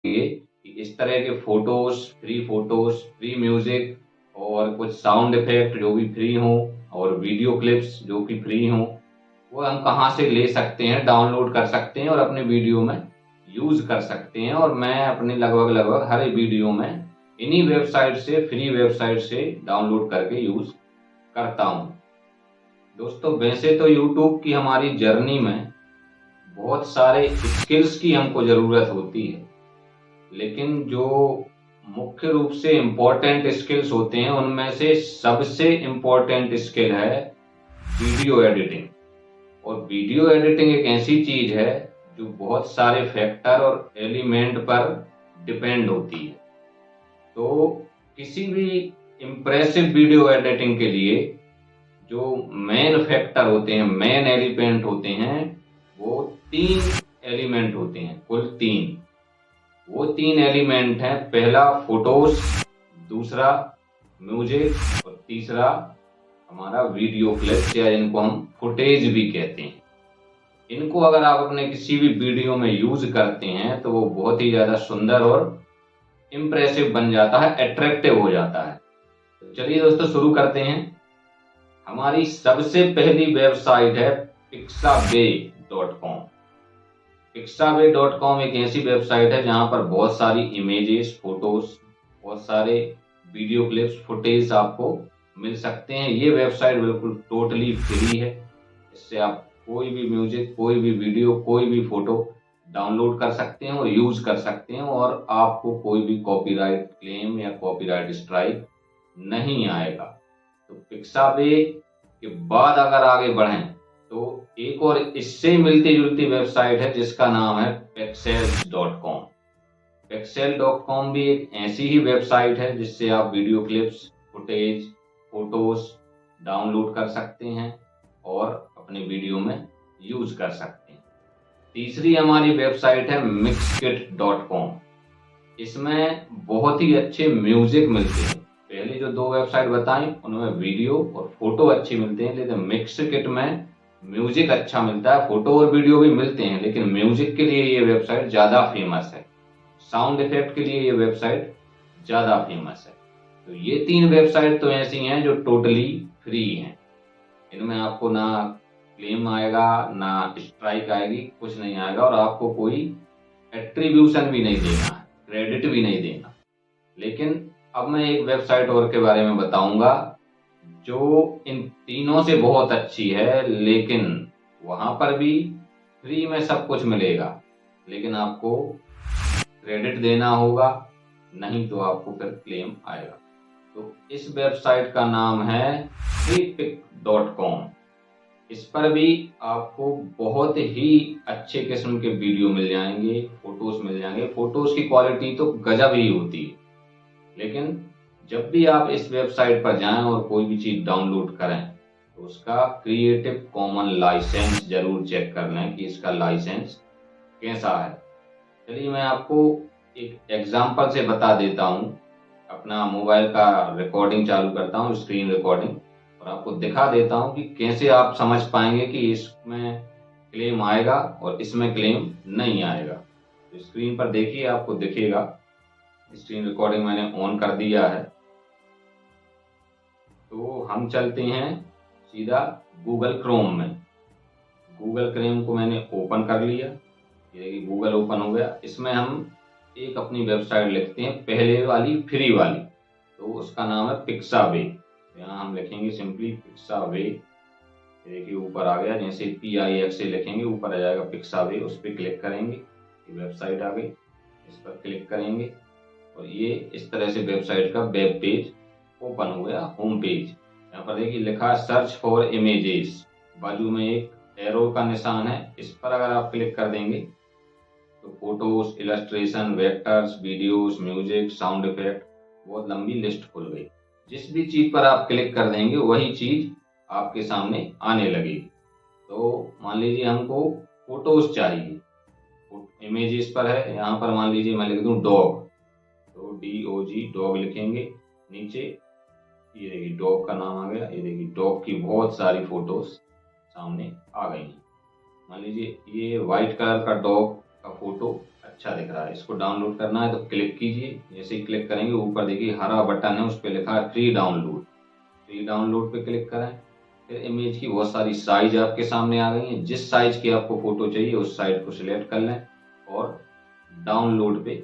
कि इस तरह के फोटोज, फ्री म्यूजिक और कुछ साउंड इफेक्ट जो भी फ्री हों और वीडियो क्लिप्स जो कि फ्री हों, वो हम कहाँ से ले सकते हैं, डाउनलोड कर सकते हैं और अपने वीडियो में यूज कर सकते हैं। और मैं अपने लगभग लगभग हर वीडियो में इन्हीं वेबसाइट से, फ्री वेबसाइट से डाउनलोड करके यूज करता हूँ। दोस्तों, वैसे तो यूट्यूब की हमारी जर्नी में बहुत सारे स्किल्स की हमको ज़रूरत होती है, लेकिन जो मुख्य रूप से इम्पोर्टेंट स्किल्स होते हैं उनमें से सबसे इम्पोर्टेंट स्किल है वीडियो एडिटिंग। और वीडियो एडिटिंग एक ऐसी चीज है जो बहुत सारे फैक्टर और एलिमेंट पर डिपेंड होती है। तो किसी भी इम्प्रेसिव वीडियो एडिटिंग के लिए जो मेन फैक्टर होते हैं, मेन एलिमेंट होते हैं, वो 3 एलिमेंट होते हैं, कुल 3। वो 3 एलिमेंट हैं, पहला फोटोज, दूसरा म्यूजिक और तीसरा हमारा वीडियो क्लिप्स या इनको हम फुटेज भी कहते हैं। इनको अगर आप अपने किसी भी वीडियो में यूज करते हैं तो वो बहुत ही ज्यादा सुंदर और इम्प्रेसिव बन जाता है, अट्रैक्टिव हो जाता है। तो चलिए दोस्तों, शुरू करते हैं। हमारी सबसे पहली वेबसाइट है pixabay.com। pixabay.com एक ऐसी वेबसाइट है जहां पर बहुत सारी इमेजेस, फोटोज, बहुत सारे वीडियो क्लिप्स, फुटेज आपको मिल सकते हैं। ये वेबसाइट बिल्कुल टोटली फ्री है। इससे आप कोई भी म्यूजिक, कोई भी वीडियो, कोई भी फोटो डाउनलोड कर सकते हैं और यूज कर सकते हैं, और आपको कोई भी कॉपीराइट क्लेम या कॉपीराइट स्ट्राइक नहीं आएगा। तो पिक्साबे के बाद अगर आगे बढ़ें तो एक और इससे मिलती जुलती वेबसाइट है जिसका नाम है pexels.com। pexel.com भी एक ऐसी ही वेबसाइट है जिससे आप video clips, footage, photos download कर सकते हैं और अपने वीडियो में यूज कर सकते हैं। तीसरी हमारी वेबसाइट है mixkit.com। इसमें बहुत ही अच्छे म्यूजिक मिलते हैं। पहली जो 2 वेबसाइट बताई उनमें वीडियो और फोटो अच्छी मिलते हैं, लेकिन मिक्सकिट में म्यूजिक अच्छा मिलता है। फोटो और वीडियो भी मिलते हैं, लेकिन म्यूजिक के लिए ये वेबसाइट ज्यादा फेमस है, साउंड इफेक्ट के लिए ये वेबसाइट ज्यादा फेमस है। तो ये 3 वेबसाइट तो ऐसी हैं जो टोटली फ्री हैं। इनमें आपको ना क्लेम आएगा, ना स्ट्राइक आएगी, कुछ नहीं आएगा, और आपको कोई एट्रीब्यूशन भी नहीं देना है, क्रेडिट भी नहीं देना। लेकिन अब मैं एक वेबसाइट और के बारे में बताऊंगा जो इन तीनों से बहुत अच्छी है, लेकिन वहां पर भी फ्री में सब कुछ मिलेगा, लेकिन आपको क्रेडिट देना होगा, नहीं तो आपको फिर क्लेम आएगा। तो इस वेबसाइट का नाम है freepik.com। इस पर भी आपको बहुत ही अच्छे किस्म के वीडियो मिल जाएंगे, फोटोज मिल जाएंगे। फोटोज की क्वालिटी तो गजब ही होती है, लेकिन जब भी आप इस वेबसाइट पर जाएं और कोई भी चीज डाउनलोड करें तो उसका क्रिएटिव कॉमन लाइसेंस जरूर चेक कर लें कि इसका लाइसेंस कैसा है। चलिए मैं आपको एक एग्जांपल से बता देता हूँ। अपना मोबाइल का रिकॉर्डिंग चालू करता हूँ, स्क्रीन रिकॉर्डिंग, और आपको दिखा देता हूँ कि कैसे आप समझ पाएंगे कि इसमें क्लेम आएगा और इसमें क्लेम नहीं आएगा। तो स्क्रीन पर देखिए, आपको दिखेगा। स्क्रीन रिकॉर्डिंग मैंने ऑन कर दिया है। तो हम चलते हैं सीधा गूगल क्रोम में। गूगल क्रोम को मैंने ओपन कर लिया, ये गूगल ओपन हो गया। इसमें हम एक अपनी वेबसाइट लिखते हैं, पहले वाली फ्री वाली, तो उसका नाम है पिक्साबे। यहाँ हम लिखेंगे सिंपली पिक्साबे। देखिए ऊपर आ गया, जैसे PIX से लिखेंगे ऊपर आ जाएगा पिक्साबे। उस पर क्लिक करेंगे, ये वेबसाइट आ गई। इस पर क्लिक करेंगे और ये इस तरह से वेबसाइट का वेब पेज ओपन हो गया, होम पेज। यहाँ पर देखिए लिखा है सर्च फॉर इमेजेस, बाजू में एक एरो का निशान है, इस पर अगर आप क्लिक कर देंगे तो photos, illustration, vectors, videos, music, sound effect, बहुत लंबी लिस्ट खुल गई। जिस भी चीज पर आप क्लिक कर देंगे वही चीज आपके सामने आने लगेगी। तो मान लीजिए हमको फोटोज चाहिए, इमेजेस पर है, यहाँ पर मान लीजिए मैं लिख दूं डॉग, तो DOG डॉग लिखेंगे। नीचे ये देखिए डॉग का नाम आ गया। ये देखिए डॉग की बहुत सारी फोटोज सामने आ गई हैं। मान लीजिए ये व्हाइट कलर का डॉग का फोटो अच्छा दिख रहा है। इसको डाउनलोड करना है तो क्लिक कीजिए। जैसे ही क्लिक करेंगे ऊपर देखिए हरा बटन है, उस पर लिखा है फ्री डाउनलोड। फ्री डाउनलोड पे क्लिक करें। फिर इमेज की बहुत सारी साइज आपके सामने आ गई हैं। जिस साइज की आपको फोटो चाहिए उस साइज को सिलेक्ट कर लें और डाउनलोड पे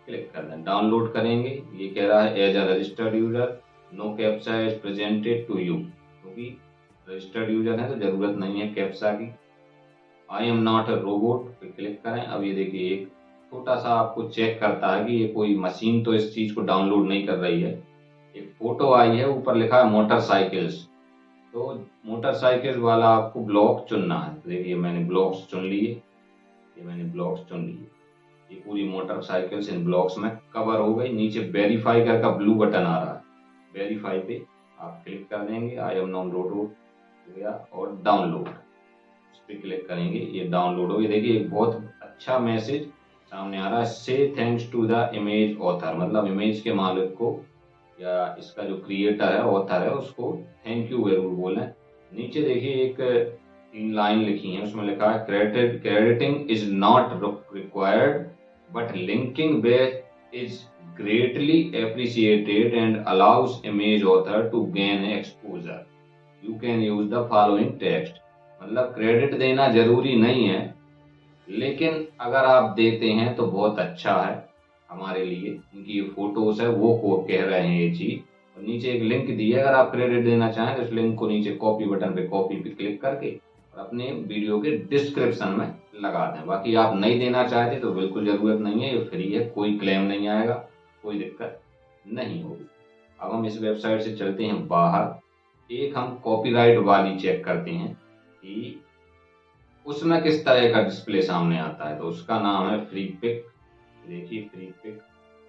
क्लिक कर दें। डाउनलोड करेंगे, ये कह रहा है as a registered user no captcha is presented to you, क्योंकि रजिस्टर्ड यूजर है तो जरूरत नहीं है कैप्चा की। I am not a robot पे क्लिक करें। अब ये देखिए एक छोटा सा आपको चेक करता है कि ये कोई मशीन तो इस चीज को डाउनलोड नहीं कर रही है। एक फोटो आई है, ऊपर लिखा है मोटरसाइकिल्स, तो मोटरसाइकिल वाला आपको ब्लॉक चुनना है। तो देखिए मैंने ब्लॉक्स चुन लिए, ये मैंने ब्लॉक्स चुन लिए। ये पूरी मोटरसाइकिल्स इन ब्लॉक्स में कवर हो गई। नीचे वेरीफाई का ब्लू बटन आ रहा है, वेरीफाई पे आप क्लिक कर देंगे। आई एम नॉन रोबोट हो गया और डाउनलोड इस पे क्लिक करेंगे, ये डाउनलोड हो गया। देखिए एक बहुत अच्छा मैसेज सामने आ रहा है, से thanks to the image author, मतलब इमेज के मालिक को या इसका जो क्रिएटर है, ऑथर है, उसको थैंक यू जरूर बोलें। नीचे देखिए एक 3 लाइन लिखी हैं, उसमें लिखा है crediting is not required but linking base is greatly appreciated and allows image author to gain exposure. You can use the following text. मतलब क्रेडिट देना जरूरी नहीं है, लेकिन अगर आप देते हैं तो बहुत अच्छा है हमारे लिए। इनकी ये फोटोज है वो को कह रहे हैं ये चीज। और नीचे एक लिंक दी है, अगर आप क्रेडिट देना चाहें तो इस लिंक को नीचे कॉपी बटन पे कॉपी पे क्लिक करके और अपने वीडियो के डिस्क्रिप्शन में लगा दें। बाकी आप नहीं देना चाहते तो बिल्कुल जरूरत नहीं है, ये फ्री है, कोई क्लेम नहीं आएगा, कोई दिक्कत नहीं होगी। अब हम इस वेबसाइट से चलते हैं बाहर। एक हम कॉपीराइट वाली चेक करते हैं कि उसमें किस तरह का डिस्प्ले सामने आता है। तो उसका नाम है फ्री पिक। देखिए फ्री पिक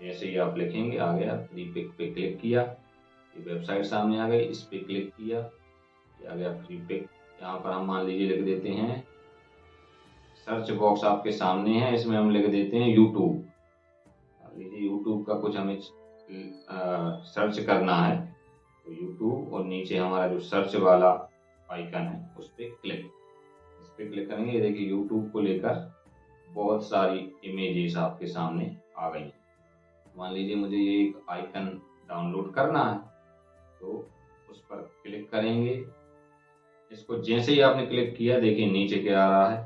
जैसे ही आप लिखेंगे आ गया। फ्री पिक पे क्लिक किया, ये वेबसाइट सामने आ गई, इस पे क्लिक किया, ये आ गया फ्री पिक। यहाँ पर हम मान लीजिए लिख देते हैं, सर्च बॉक्स आपके सामने है, इसमें हम लिख देते हैं यूट्यूब। मान लीजिए यूट्यूब का कुछ हमें सर्च करना है तो यूट्यूब, और नीचे हमारा जो सर्च वाला आइकन है उस पर क्लिक, इस पर क्लिक करेंगे। ये देखिए यूट्यूब को लेकर बहुत सारी इमेजेस आपके सामने आ गई। मान लीजिए मुझे ये एक आइकन डाउनलोड करना है तो उस पर क्लिक करेंगे। इसको जैसे ही आपने क्लिक किया देखिए नीचे क्या आ रहा है,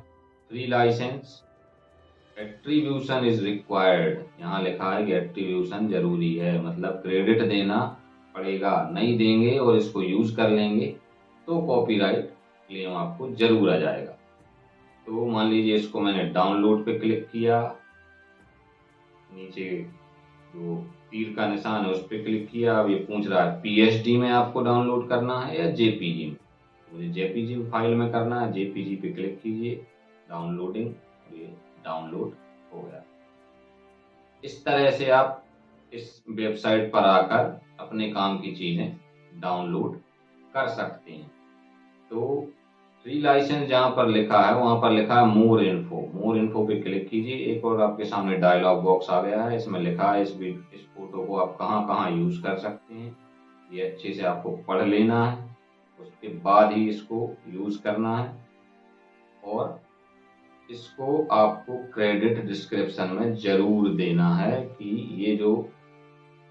free license attribution is required. यहाँ लिखा है कि एट्रीब्यूशन जरूरी है, मतलब क्रेडिट देना पड़ेगा। नहीं देंगे और इसको यूज कर लेंगे तो कॉपीराइट क्लेम आपको जरूर आ जाएगा। तो मान लीजिए इसको मैंने डाउनलोड पे क्लिक किया, नीचे जो तीर का निशान है उस पर क्लिक किया। अब ये पूछ रहा है पीएसडी में आपको डाउनलोड करना है या जेपीजी में। मुझे जेपीजी फाइल में करना है, जेपीजी पे क्लिक कीजिए, डाउनलोडिंग, ये डाउनलोड हो गया। इस तरह से आप इस वेबसाइट पर आकर अपने काम की चीजें डाउनलोड कर सकते हैं। तो फ्री लाइसेंस जहाँ पर लिखा है वहां पर लिखा है मोर इन्फो। मोर इन्फो पे क्लिक कीजिए, एक और आपके सामने डायलॉग बॉक्स आ गया है। इसमें लिखा है इस फोटो को आप कहाँ कहाँ यूज कर सकते हैं, ये अच्छे से आपको पढ़ लेना है, उसके बाद ही इसको यूज करना है। और इसको आपको क्रेडिट डिस्क्रिप्शन में जरूर देना है कि ये जो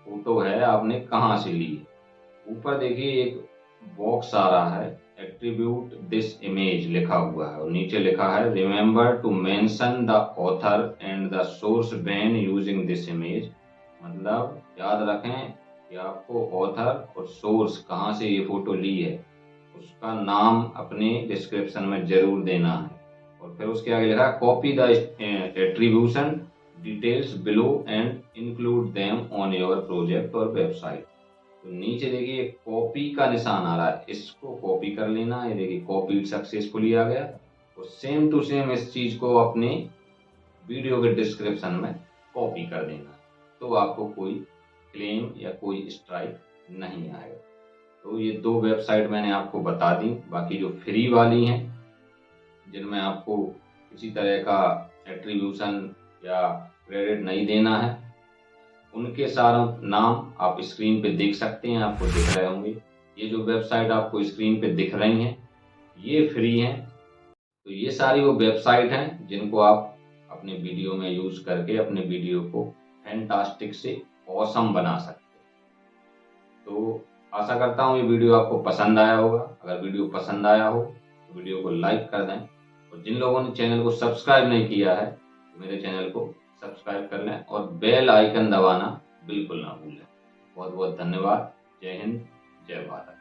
फोटो है आपने कहाँ से ली। ऊपर देखिए एक बॉक्स आ रहा है, एट्रीब्यूट दिस इमेज लिखा हुआ है, और नीचे लिखा है remember to mention the author and the source when using this image. मतलब याद रखें कि आपको ऑथर और सोर्स कहाँ से ये फोटो ली है उसका नाम अपने डिस्क्रिप्शन में जरूर देना है। और फिर उसके आगे लिखा है copy the attribution details below and include them on your project और वेबसाइट। तो नीचे देखिए कॉपी का निशान आ रहा है, इसको कॉपी कर लेना है। देखिए कॉपी सक्सेसफुली आ गया। और सेम टू सेम इस चीज को अपने वीडियो के डिस्क्रिप्शन में कॉपी कर देना है, तो आपको कोई क्लेम या कोई स्ट्राइक नहीं आएगा। तो ये 2 वेबसाइट मैंने आपको बता दी। बाकी जो फ्री वाली हैं जिनमें आपको किसी तरह का एट्रीब्यूशन या क्रेडिट नहीं देना है, उनके सारा नाम आप स्क्रीन पे देख सकते हैं, आपको दिख रहे होंगे। ये जो वेबसाइट आपको स्क्रीन पे दिख रही हैं ये फ्री हैं। तो ये सारी वो वेबसाइट हैं जिनको आप अपने वीडियो में यूज करके अपने वीडियो को फैंटास्टिक से ऑसम बना सकते हैं। तो आशा करता हूँ ये वीडियो आपको पसंद आया होगा। अगर वीडियो पसंद आया हो तो वीडियो को लाइक कर दें, और जिन लोगों ने चैनल को सब्सक्राइब नहीं किया है तो मेरे चैनल को सब्सक्राइब कर लें और बेल आइकन दबाना बिल्कुल ना भूलें। बहुत बहुत धन्यवाद। जय हिंद, जय भारत।